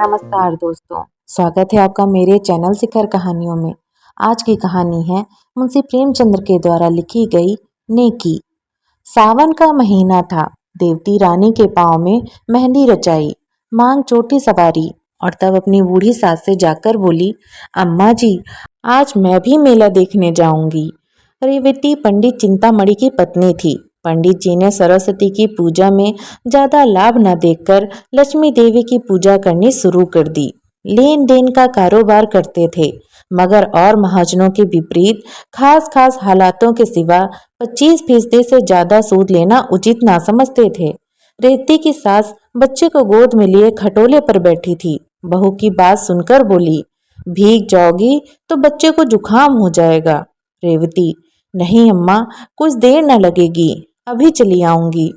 नमस्कार दोस्तों, स्वागत है आपका मेरे चैनल शिखर कहानियों में। आज की कहानी है मुंशी प्रेमचंद्र के द्वारा लिखी गई नेकी। सावन का महीना था। देवती रानी के पाँव में मेहंदी रचाई, मांग चोटी सवारी और तब अपनी बूढ़ी सास से जाकर बोली, अम्मा जी, आज मैं भी मेला देखने जाऊंगी। रेवती पंडित चिंतामणि की पत्नी थी। पंडित जी ने सरस्वती की पूजा में ज्यादा लाभ न देखकर लक्ष्मी देवी की पूजा करनी शुरू कर दी। लेन देन का कारोबार करते थे, मगर और महाजनों के विपरीत खास खास हालातों के सिवा 25% से ज्यादा सूद लेना उचित ना समझते थे। रेवती की सास बच्चे को गोद में लिए खटोले पर बैठी थी। बहू की बात सुनकर बोली, भीग जाओगी तो बच्चे को जुकाम हो जाएगा। रेवती, नहीं अम्मा, कुछ देर न लगेगी, अभी चली आऊंगी।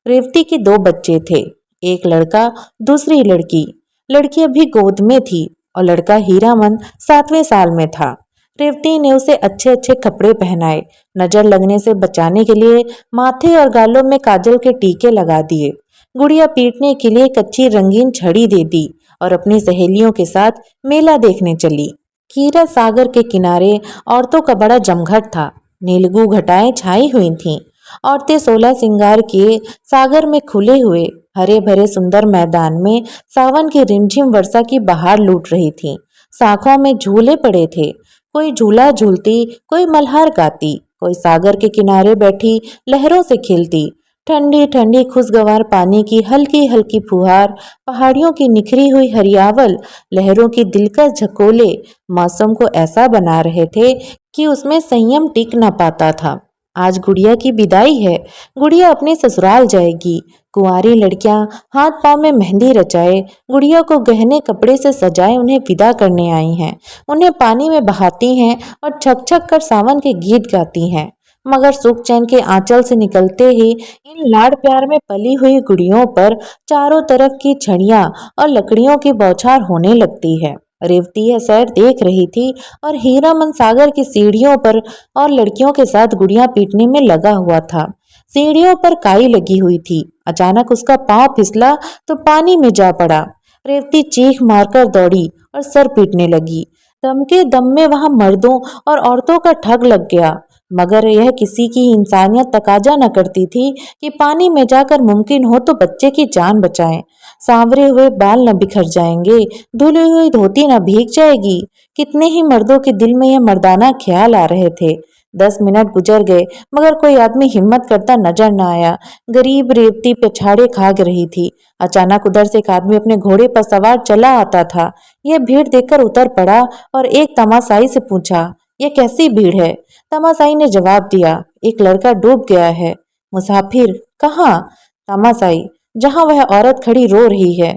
रेवती के 2 बच्चे थे, एक लड़का दूसरी लड़की। लड़की अभी गोद में थी और लड़का हीरामन 7वें साल में था। रेवती ने उसे अच्छे अच्छे कपड़े पहनाए, नजर लगने से बचाने के लिए माथे और गालों में काजल के टीके लगा दिए, गुड़िया पीटने के लिए कच्ची रंगीन छड़ी दे दी और अपनी सहेलियों के साथ मेला देखने चली। क्षीरसागर सागर के किनारे औरतों का बड़ा जमघट था। नीलगू घटाएं छाई हुई थीं। औरतें 16 श्रृंगार किए सागर में खुले हुए हरे भरे सुंदर मैदान में सावन की रिमझिम वर्षा की बहार लूट रही थीं। शाखों में झूले पड़े थे, कोई झूला झूलती, कोई मल्हार गाती, कोई सागर के किनारे बैठी लहरों से खेलती। ठंडी ठंडी खुशगवार पानी की हल्की हल्की फुहार, पहाड़ियों की निखरी हुई हरियावल, लहरों की दिलकश झकोले मौसम को ऐसा बना रहे थे कि उसमें संयम टिक न पाता था। आज गुड़िया की विदाई है, गुड़िया अपने ससुराल जाएगी। कुंवारी लड़कियां हाथ पांव में मेहंदी रचाए, गुड़िया को गहने कपड़े से सजाए उन्हें विदा करने आई हैं। उन्हें पानी में बहाती हैं और छक छक कर सावन के गीत गाती हैं। मगर सुख चैन के आंचल से निकलते ही इन लाड़ प्यार में पली हुई गुड़ियों पर चारों तरफ की छड़ियां और लकड़ियों की बौछार होने लगती है। रेवती यह सैर देख रही थी और हीरामन सागर की सीढ़ियों पर और लड़कियों के साथ गुड़ियां पीटने में लगा हुआ था। सीढ़ियों पर काई लगी हुई थी। अचानक उसका पांव फिसला तो पानी में जा पड़ा। रेवती चीख मारकर दौड़ी और सर पीटने लगी। दम के दम में वहां मर्दों और औरतों का ठग लग गया, मगर यह किसी की इंसानियत तकाजा न करती थी कि पानी में जाकर मुमकिन हो तो बच्चे की जान बचाएं। सांवरे हुए बाल न बिखर जाएंगे, धुली हुई धोती न भीग जाएगी। कितने ही मर्दों के दिल में यह मर्दाना ख्याल आ रहे थे। 10 मिनट गुजर गए, मगर कोई आदमी हिम्मत करता नजर न आया। गरीब रेवती पिछाड़े खा रही थी। अचानक उधर से एक आदमी अपने घोड़े पर सवार चला आता था। यह भीड़ देखकर उतर पड़ा और एक तमाशाई से पूछा, यह कैसी भीड़ है? तमाशाई ने जवाब दिया, एक लड़का डूब गया है। मुसाफिर, कहाँ? तमाशाई, जहाँ वह औरत खड़ी रो रही है।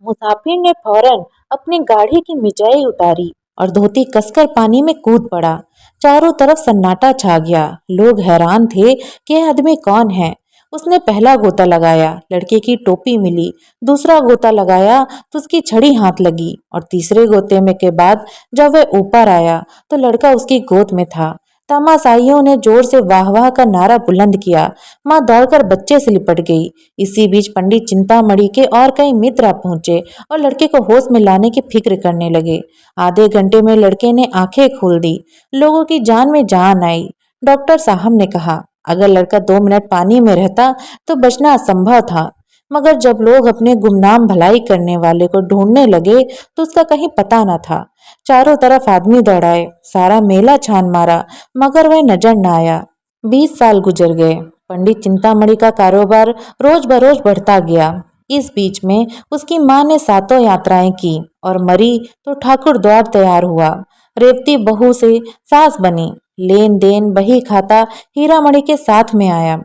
मुसाफिर ने फौरन अपनी गाड़ी की मिजाई उतारी और धोती कसकर पानी में कूद पड़ा। चारों तरफ सन्नाटा छा गया। लोग हैरान थे कि यह आदमी कौन है। उसने पहला गोता लगाया, लड़के की टोपी मिली। दूसरा गोता लगाया तो उसकी छड़ी हाथ लगी और तीसरे गोते में के बाद जब वह ऊपर आया तो लड़का उसकी गोद में था। तमाशाइयों ने जोर से वाह वाह का नारा बुलंद किया। माँ दौड़कर बच्चे से लिपट गई। इसी बीच पंडित चिंतामणि के और कई मित्र आ पहुंचे और लड़के को होश में लाने की फिक्र करने लगे। आधे घंटे में लड़के ने आंखें खोल दी। लोगों की जान में जान आई। डॉक्टर साहब ने कहा, अगर लड़का 2 मिनट पानी में रहता तो बचना असंभव था। मगर जब लोग अपने गुमनाम भलाई करने वाले को ढूंढने लगे तो उसका कहीं पता न था। चारों तरफ आदमी दौड़ाए, सारा मेला छान मारा, मगर वह नजर न आया। 20 साल गुजर गए। पंडित चिंतामणि का कारोबार रोज बरोज बढ़ता गया। इस बीच में उसकी माँ ने 7 यात्राएं की और मरी तो ठाकुर द्वार तैयार हुआ। रेवती बहू से सास बनी। लेन देन बही खाता हीरामणि के साथ में आया।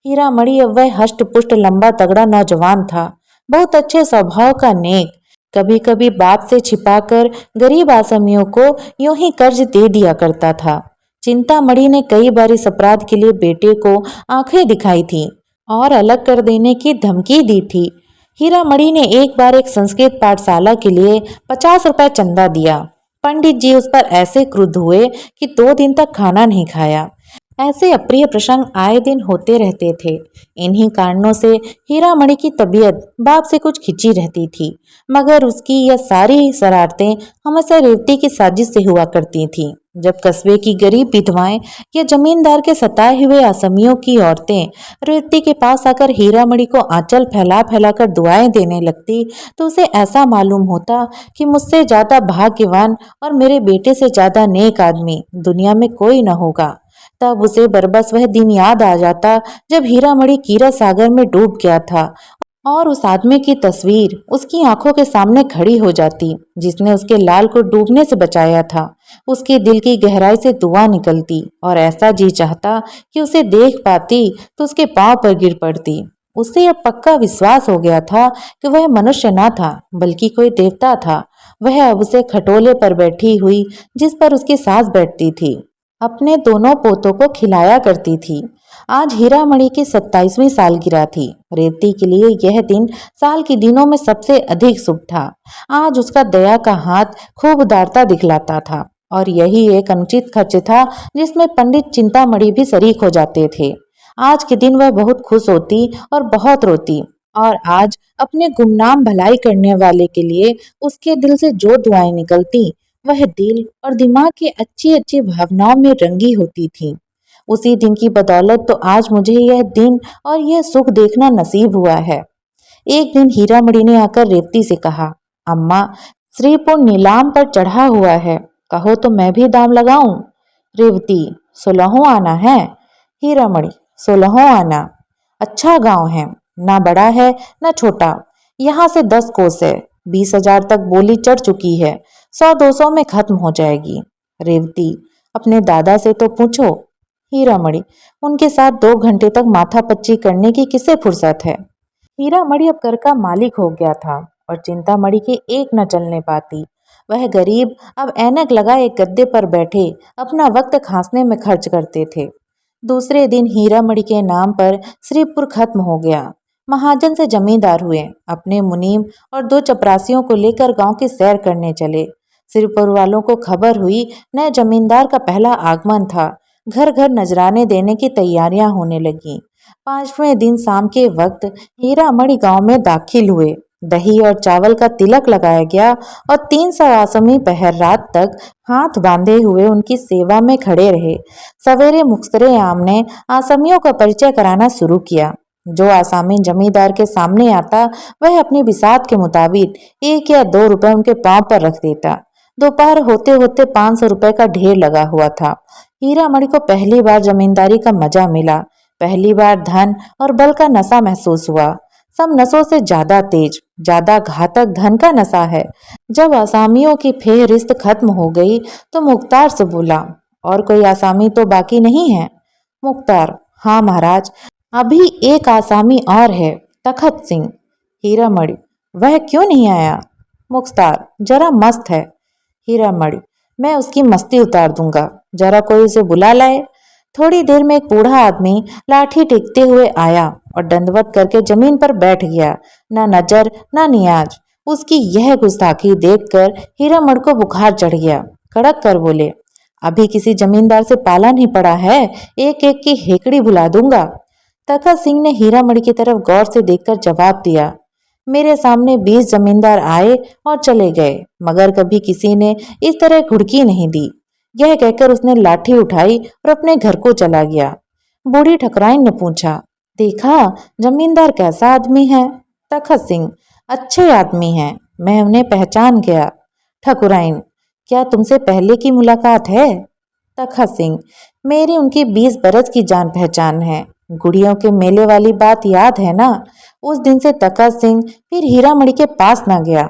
हीरामणि अब वह हष्ट पुष्ट लंबा तगड़ा नौजवान था, बहुत अच्छे स्वभाव का नेक। कभी कभी बाप से छिपाकर गरीब आसामियों को यूं ही कर्ज दे दिया करता था। चिंतामणि ने कई बार इस अपराध के लिए बेटे को आंखें दिखाई थी और अलग कर देने की धमकी दी थी। हीरामणि ने एक बार एक संस्कृत पाठशाला के लिए 50 रुपए चंदा दिया। पंडित जी उस पर ऐसे क्रुद्ध हुए कि 2 दिन तक खाना नहीं खाया। ऐसे अप्रिय प्रसंग आए दिन होते रहते थे। इन्हीं कारणों से हीरामणि की तबीयत बाप से कुछ खिंची रहती थी, मगर उसकी यह सारी शरारतें हमेशा रेवती की साजिश से हुआ करती थीं। जब कस्बे की गरीब विधवाएं या जमींदार के सताए हुए असमियों की औरतें रेवती के पास आकर हीरामणि को आंचल फैला फैला कर दुआएं देने लगती, तो उसे ऐसा मालूम होता कि मुझसे ज्यादा भाग्यवान और मेरे बेटे से ज्यादा नेक आदमी दुनिया में कोई न होगा। तब उसे बरबस वह दिन याद आ जाता जब हीरामणि कीरा सागर में डूब गया था, और उस आदमी की तस्वीर उसकी आंखों के सामने खड़ी हो जाती जिसने उसके लाल को डूबने से बचाया था। उसके दिल की गहराई से दुआ निकलती और ऐसा जी चाहता कि उसे देख पाती तो उसके पांव पर गिर पड़ती। उसे अब पक्का विश्वास हो गया था कि वह मनुष्य न था बल्कि कोई देवता था। वह अब उसे खटोले पर बैठी हुई जिस पर उसकी सास बैठती थी अपने दोनों पोतों को खिलाया करती थी। आज हीरामणि की 27वीं सालगिरह थी। रेवती के लिए यह दिन साल के दिनों में सबसे अधिक शुभ था। आज उसका दया का हाथ खूब उदारता दिखलाता था, और यही एक अनुचित खर्च था जिसमें पंडित चिंतामणि भी शरीक हो जाते थे। आज के दिन वह बहुत खुश होती और बहुत रोती, और आज अपने गुमनाम भलाई करने वाले के लिए उसके दिल से जो दुआएं निकलती वह दिल और दिमाग की अच्छी अच्छी भावनाओं में रंगी होती थी। उसी दिन की बदौलत तो आज मुझे यह दिन और यह सुख देखना नसीब हुआ है। एक दिन हीरामणि ने आकर रेवती से कहा, अम्मा, श्रीपुर नीलाम पर चढ़ा हुआ है, कहो तो मैं भी दाम लगाऊं। रेवती, 16 आना है। हीरामणि, 16 आना। अच्छा गांव है, ना बड़ा है ना छोटा। यहाँ से 10 कोस है, 20,000 तक बोली चढ़ चुकी है, 100-200 में खत्म हो जाएगी। रेवती, अपने दादा से तो पूछो। हीरामणि, उनके साथ 2 घंटे तक माथापच्ची करने की किसे फुर्सत है। हीरामणि अब घर का मालिक हो गया था और चिंतामणि की एक न चलने पाती। वह गरीब अब ऐनक लगा एक गद्दे पर बैठे अपना वक्त खांसने में खर्च करते थे। दूसरे दिन हीरामणि के नाम पर श्रीपुर खत्म हो गया। महाजन से जमींदार हुए, अपने मुनीम और 2 चपरासियों को लेकर गांव की सैर करने चले। श्रीपुर वालों को खबर हुई नए जमींदार का पहला आगमन था। घर घर नजराने देने की तैयारियां होने लगीं। 5वें दिन शाम के वक्त हीरामणि गांव में दाखिल हुए। दही और चावल का तिलक लगाया गया और 300 आसमी पहर रात तक हाथ बांधे हुए उनकी सेवा में खड़े रहे। सवेरे मुख्तरे आम ने आसामियों का परिचय कराना शुरू किया। जो आसामी जमींदार के सामने आता वह अपनी बिसात के मुताबिक 1 या 2 रुपए उनके पांव पर रख देता। दोपहर होते होते 500 रुपए का ढेर लगा हुआ था। हीरामणि को पहली बार जमींदारी का मजा मिला। पहली बार धन और बल का नशा महसूस हुआ। सब नशों से ज्यादा तेज, ज्यादा घातक धन का नशा है। जब आसामियों की फेहरिस्त खत्म हो गई तो मुख्तार से बोला, और कोई आसामी तो बाकी नहीं है। मुख्तार, हाँ महाराज, अभी एक आसामी और है, तखत सिंह। हीरामणि, वह क्यों नहीं आया। मुख्तार, जरा मस्त है। हीरामणि, मैं उसकी मस्ती उतार दूंगा, जरा कोई उसे बुला लाए। थोड़ी देर में एक बूढ़ा आदमी लाठी टेकते हुए आया और दंडवत करके जमीन पर बैठ गया। न नजर न नियाज। उसकी यह गुस्ताखी देखकर हीरामणि को बुखार चढ़ गया। कड़क कर बोले, अभी किसी जमींदार से पाला नहीं पड़ा है, एक एक की हेकड़ी बुला दूंगा। तखत सिंह ने हीरामणि की तरफ गौर से देखकर जवाब दिया, मेरे सामने 20 जमींदार आए और चले गए, मगर कभी किसी ने इस तरह घुड़की नहीं दी। यह कहकर उसने लाठी उठाई और अपने घर को चला गया। बूढ़ी ठकुराइन ने पूछा, देखा जमींदार कैसा आदमी है। तखत सिंह, अच्छे आदमी हैं, मैं उन्हें पहचान गया। ठकुराइन, क्या तुमसे पहले की मुलाकात है। तखत सिंह, मेरी उनकी 20 बरस की जान पहचान है। गुड़ियों के मेले वाली बात याद है ना। उस दिन से तखत सिंह फिर हीरामणि के पास न गया।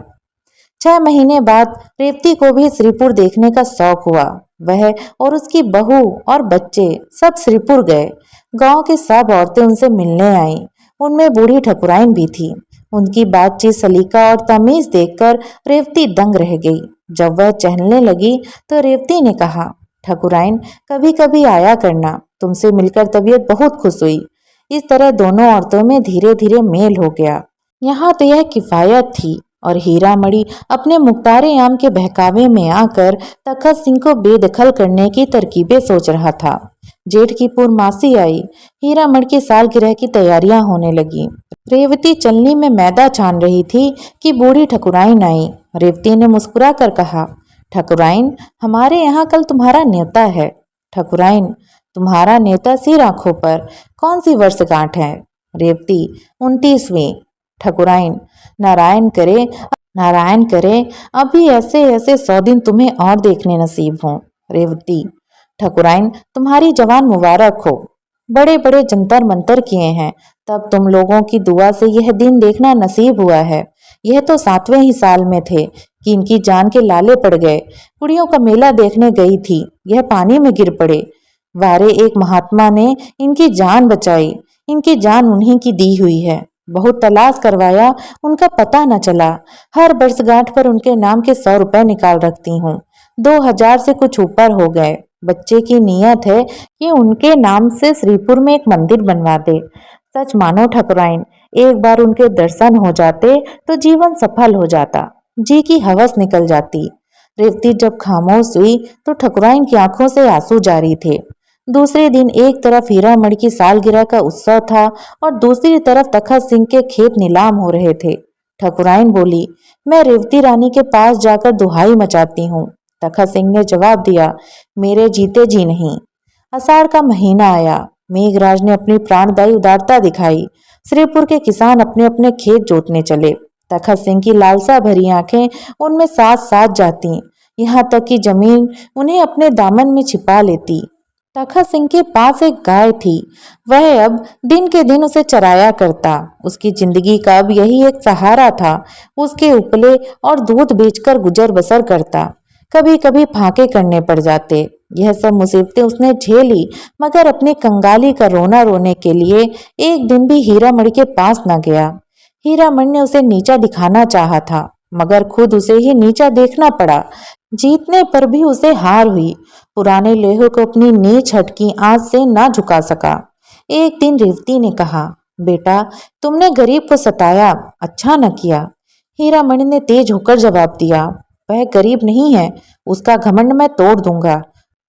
6 महीने बाद रेवती को भी श्रीपुर देखने का शौक हुआ। वह और उसकी बहू और बच्चे सब श्रीपुर गए। गांव की सब औरतें उनसे मिलने आईं। उनमें बूढ़ी ठकुराइन भी थी। उनकी बातचीत, सलीका और तमीज देखकर रेवती दंग रह गई। जब वह चहलने लगी तो रेवती ने कहा, ठकुराइन, कभी कभी आया करना, तुमसे मिलकर तबीयत बहुत खुश हुई। इस तरह दोनों औरतों में धीरे धीरे मेल हो गया। यहाँ तो यह किफायत थी, और हीरामणि अपने मुख्तारे आम के बहकावे में आकर तखत सिंह को बेदखल करने की तरकीबें सोच रहा था। जेठ की पूर्णमासी आई। हीरामण की सालगिरह की तैयारियां होने लगी। रेवती चलनी में मैदा छान रही थी कि बूढ़ी ठकुराइन आई। रेवती ने मुस्कुरा कर कहा, ठकुराइन, हमारे यहाँ कल तुम्हारा न्योता है। ठकुराइन, तुम्हारा न्योता सिर आंखों पर, कौन सी वर्षगांठ है? रेवती, 29वीं। ठकुराइन, नारायण करे, नारायण करे, अभी ऐसे ऐसे 100 दिन तुम्हें और देखने नसीब हों। रेवती, ठकुराइन, तुम्हारी जवान मुबारक हो। बड़े बड़े जंतर मंतर किए हैं, तब तुम लोगों की दुआ से यह दिन देखना नसीब हुआ है। यह तो 7वें ही साल में थे कि इनकी जान के लाले पड़ गए। कुड़ियों का मेला देखने गई थी, यह पानी में गिर पड़े। वारे एक महात्मा ने इनकी जान बचाई। इनकी जान उन्हीं की दी हुई है। बहुत तलाश करवाया, उनका पता न चला। हर वर्षगांठ पर उनके नाम के 100 रुपए निकाल रखती हूँ। 2000 से कुछ ऊपर हो गए। बच्चे की नीयत है कि उनके नाम से श्रीपुर में एक मंदिर बनवा दे। सच मानो ठकुराइन, एक बार उनके दर्शन हो जाते तो जीवन सफल हो जाता, जी की हवस निकल जाती। रेवती जब खामोश हुई तो ठकुराइन की आंखों से आंसू जारी थे। दूसरे दिन एक तरफ हीरामण की सालगिरह का उत्सव था और दूसरी तरफ तखत सिंह के खेत नीलाम हो रहे थे। ठकुराइन बोली, मैं रेवती रानी के पास जाकर दुहाई मचाती हूँ। तखत सिंह ने जवाब दिया, मेरे जीते जी नहीं। आषाढ़ का महीना आया। मेघराज ने अपनी प्राणदायी उदारता दिखाई। श्रीपुर के किसान अपने अपने खेत जोतने चले। तखत सिंह की लालसा भरी आंखें उनमें साथ साथ जाती, यहाँ तक कि जमीन उन्हें अपने दामन में छिपा लेती। तखत सिंह के पास एक गाय थी। वह अब दिन के दिन उसे चराया करता। उसकी जिंदगी का अब यही एक सहारा था। उसके उपले और दूध बेचकर गुजर बसर करता। कभी कभी फाके करने पड़ जाते। यह सब मुसीबतें उसने झेली, मगर अपनी कंगाली का रोना रोने के लिए एक दिन भी हीरामणि के पास न गया। हीरामणि ने उसे नीचा दिखाना चाहा था, मगर खुद उसे ही नीचा देखना पड़ा। जीतने पर भी उसे हार हुई। पुराने लोहे को अपनी नीच हटकी आंच से ना झुका सका। एक दिन रेवती ने कहा, बेटा, तुमने गरीब को सताया, अच्छा न किया। हीरामणि ने तेज होकर जवाब दिया, वह गरीब नहीं है, उसका घमंड मैं तोड़ दूंगा।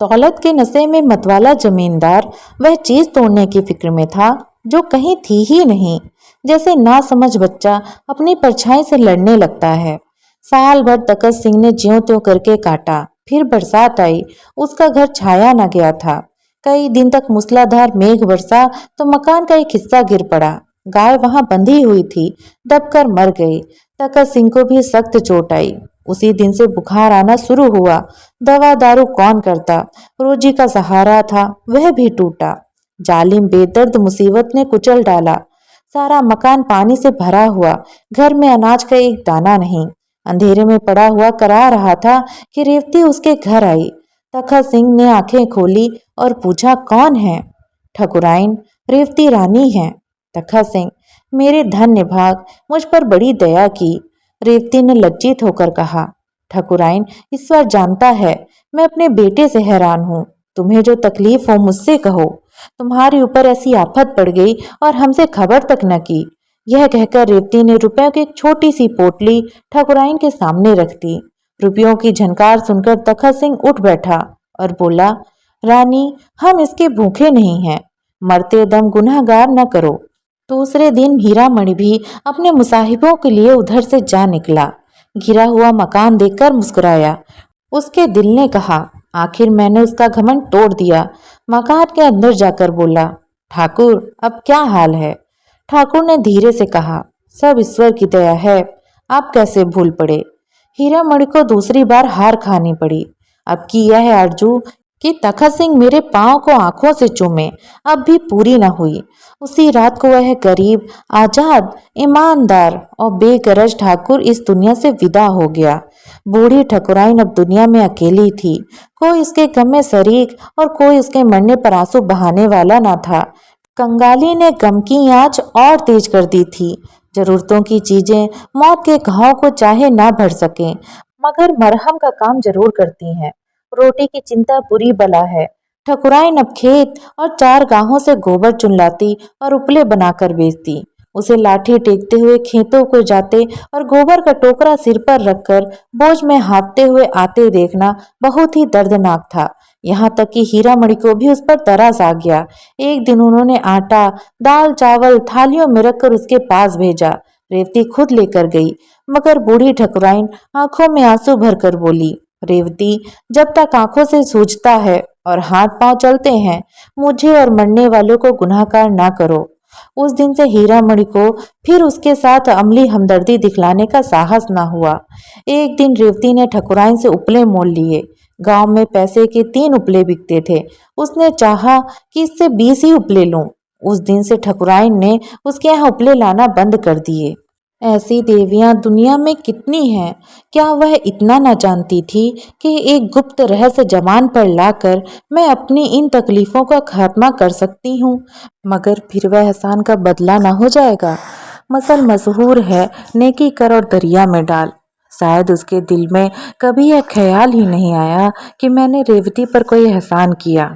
दौलत के नशे में मतवाला जमींदार वह चीज तोड़ने की फिक्र में था जो कहीं थी ही नहीं। जैसे ना समझ बच्चा अपनी परछाई से लड़ने लगता है। साल भर तखत सिंह ने ज्यों त्यों करके काटा। फिर बरसात आई, उसका घर छाया न गया था। कई दिन तक मूसलाधार मेघ बरसा तो मकान का एक हिस्सा गिर पड़ा। गाय वहां बंधी हुई थी, दबकर मर गई। तखत सिंह को भी सख्त चोट आई। उसी दिन से बुखार आना शुरू हुआ। दवा दारू कौन करता? रोजी का सहारा था, वह भी टूटा। जालिम बेदर्द मुसीबत ने कुचल डाला। सारा मकान पानी से भरा हुआ, घर में अनाज का एक दाना नहीं। अंधेरे में पड़ा हुआ करा रहा था कि रेवती उसके घर आई। तखत सिंह ने आंखें खोली और पूछा, कौन है? ठकुराइन, रेवती रानी है। तखत सिंह, मेरे धन्य भाग, मुझ पर बड़ी दया की। रेवती ने लज्जित होकर कहा, ठकुराइन, ईश्वर जानता है मैं अपने बेटे से हैरान हूँ। तुम्हें जो तकलीफ हो मुझसे कहो। तुम्हारे ऊपर ऐसी आफत पड़ गई और हमसे खबर तक न की। यह कहकर रेवती ने रुपयों की एक छोटी सी पोटली ठकुराइन के सामने रख दी। रुपयों की झनकार सुनकर तखत सिंह उठ बैठा और बोला, रानी, हम इसके भूखे नहीं हैं। मरते दम गुनहगार न करो। दूसरे दिन हीरामणि भी अपने मुसाहिबों के लिए उधर से जा निकला। घिरा हुआ मकान देखकर मुस्कुराया। उसके दिल ने कहा, आखिर मैंने उसका घमंड तोड़ दिया। मकान के अंदर जाकर बोला, ठाकुर, अब क्या हाल है? ठाकुर ने धीरे से कहा, सब ईश्वर की दया है, आप कैसे भूल पड़े। हीरामणि को दूसरी बार हार खानी पड़ी। अब की यह आरजू कि तखत सिंह मेरे पांव को आंखों से चूमे, अब भी पूरी न हुई। उसी रात को वह गरीब, आजाद, ईमानदार और बेगरज ठाकुर इस दुनिया से विदा हो गया। बूढ़ी ठकुराइन अब दुनिया में अकेली थी। कोई उसके गम में शरीक और कोई उसके मरने पर आंसू बहाने वाला न था। कंगाली ने गम की आंच और तेज कर दी थी। जरूरतों की चीजें मौत के घाव को चाहे ना भर सकें, मगर मरहम का काम जरूर करती हैं। रोटी की चिंता बुरी बला है। ठकुराइन अब खेत और चार गाहों से गोबर चुन लाती और उपले बनाकर बेचती। उसे लाठी टेकते हुए खेतों को जाते और गोबर का टोकरा सिर पर रखकर बोझ में हाँफते हुए आते देखना बहुत ही दर्दनाक था। यहाँ तक कि हीरामणि को भी उस पर तरस आ गया। एक दिन उन्होंने आटा, दाल, चावल थालियों में रखकर उसके पास भेजा। रेवती खुद लेकर गई, मगर बूढ़ी ठकुराइन आंखों में आंसू भरकर बोली, रेवती, जब तक आंखों से सूझता है और हाथ पांव चलते हैं, मुझे और मरने वालों को गुनाहगार ना करो। उस दिन से हीरामणि को फिर उसके साथ अमली हमदर्दी दिखलाने का साहस ना हुआ। एक दिन रेवती ने ठकुराइन से उपले मोल लिए। गांव में पैसे के 3 उपले बिकते थे। उसने चाहा कि इससे 20 ही उपले लूं। उस दिन से ठकुराइन ने उसके यहाँ उपले लाना बंद कर दिए। ऐसी देवियां दुनिया में कितनी हैं? क्या वह इतना न जानती थी कि एक गुप्त रहस्य जबान पर लाकर मैं अपनी इन तकलीफों का खात्मा कर सकती हूँ? मगर फिर वह एहसान का बदला न हो जाएगा। मसल मशहूर है, नेकी कर और दरिया में डाल। शायद उसके दिल में कभी यह ख्याल ही नहीं आया कि मैंने रेवती पर कोई एहसान किया।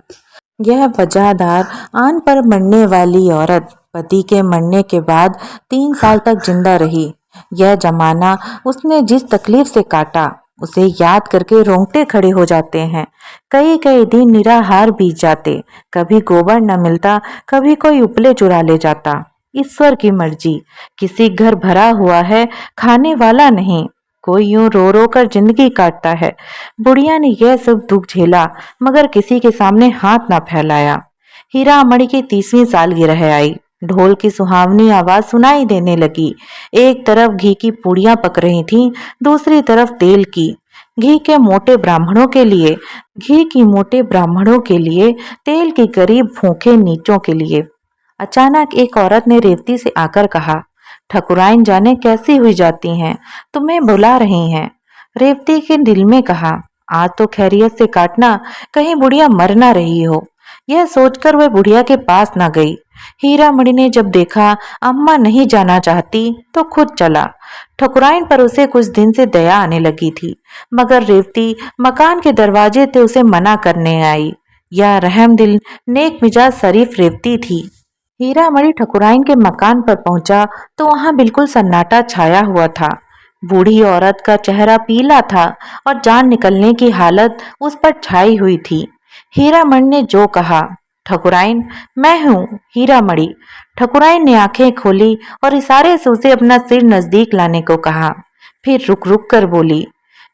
यह वजहदार आन पर मरने वाली औरत पति के मरने के बाद 3 साल तक जिंदा रही। यह जमाना उसने जिस तकलीफ से काटा, उसे याद करके रोंगटे खड़े हो जाते हैं। कई कई दिन निराहार बीत जाते। कभी गोबर न मिलता, कभी कोई उपले चुरा ले जाता। ईश्वर की मर्जी, किसी घर भरा हुआ है, खाने वाला नहीं। कोई यूं रो रो कर जिंदगी काटता है। बुढ़िया ने यह सब दुख झेला, मगर किसी के सामने हाथ ना फैलाया। हीरामणि की 30वीं सालगिरह आई। ढोल की सुहावनी आवाज सुनाई देने लगी। एक तरफ घी की पूड़ियां पक रही थीं, दूसरी तरफ तेल की। घी के मोटे ब्राह्मणों के लिए, तेल की गरीब भूखे नीचों के लिए। अचानक एक औरत ने रेवती से आकर कहा, ठकुराइन जाने कैसी हुई जाती हैं, तुम्हें बुला रही हैं। रेवती के दिल में कहा, आज तो खैरियत से काटना, कहीं बुढ़िया मर ना रही हो। यह सोचकर वह बुढ़िया के पास ना गई। हीरामणि ने जब देखा अम्मा नहीं जाना चाहती तो खुद चला। ठकुराइन पर उसे कुछ दिन से दया आने लगी थी, मगर रेवती मकान के दरवाजे से उसे मना करने आई। यह रहमदिल, नेक मिजाज शरीफ रेवती थी। हीरामणि ठकुराइन के मकान पर पहुंचा तो वहां बिल्कुल सन्नाटा छाया हुआ था। बूढ़ी औरत का चेहरा पीला था और जान निकलने की हालत उस पर छाई हुई थी। हीरामणि ने जो कहा, ठकुराइन, मैं हूँ हीरामणि। ठकुराइन ने आंखें खोली और इशारे से उसे अपना सिर नजदीक लाने को कहा। फिर रुक रुक कर बोली,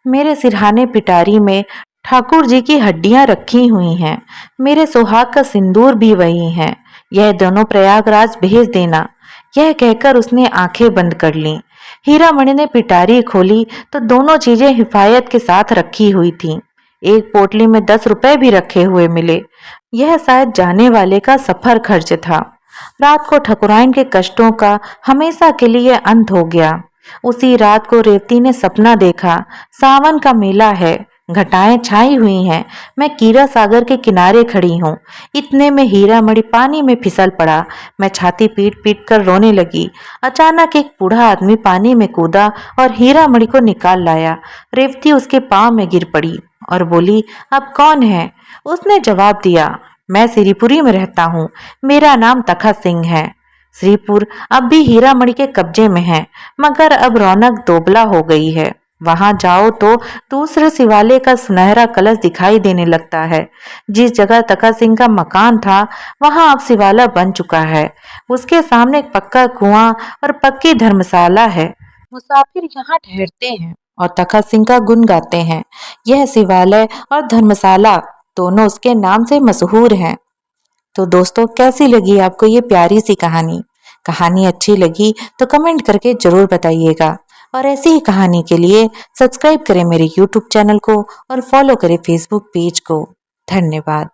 मेरे सिरहाने पिटारी में ठाकुर जी की हड्डियां रखी हुई हैं। मेरे सुहाग का सिंदूर भी वही है। यह दोनों प्रयागराज भेज देना। यह कहकर उसने आंखें बंद कर लीं। हीरामणि ने पिटारी खोली तो दोनों चीजें हिफायत के साथ रखी हुई थीं। एक पोटली में 10 रुपए भी रखे हुए मिले। यह शायद जाने वाले का सफर खर्च था। रात को ठकुराइन के कष्टों का हमेशा के लिए अंत हो गया। उसी रात को रेवती ने सपना देखा, सावन का मेला है, घटाएं छाई हुई हैं, मैं कीरा सागर के किनारे खड़ी हूँ। इतने में हीरामणि पानी में फिसल पड़ा। मैं छाती पीट पीट कर रोने लगी। अचानक एक बूढ़ा आदमी पानी में कूदा और हीरामणि को निकाल लाया। रेवती उसके पांव में गिर पड़ी और बोली, अब कौन है? उसने जवाब दिया, मैं श्रीपुरी में रहता हूँ, मेरा नाम तखत सिंह है। श्रीपुर अब भी हीरामणि के कब्जे में है, मगर अब रौनक दोबला हो गई है। वहां जाओ तो दूसरे शिवालय का सुनहरा कलश दिखाई देने लगता है। जिस जगह तखत सिंह का मकान था, वहां अब शिवालय बन चुका है। उसके सामने एक पक्का कुआं और पक्की धर्मशाला है। मुसाफिर यहाँ ठहरते हैं और तखत सिंह का गुण गाते हैं। यह शिवालय और धर्मशाला दोनों उसके नाम से मशहूर हैं। तो दोस्तों, कैसी लगी आपको ये प्यारी सी कहानी? कहानी अच्छी लगी तो कमेंट करके जरूर बताइएगा। और ऐसी ही कहानी के लिए सब्सक्राइब करें मेरे YouTube चैनल को और फॉलो करें Facebook पेज को। धन्यवाद।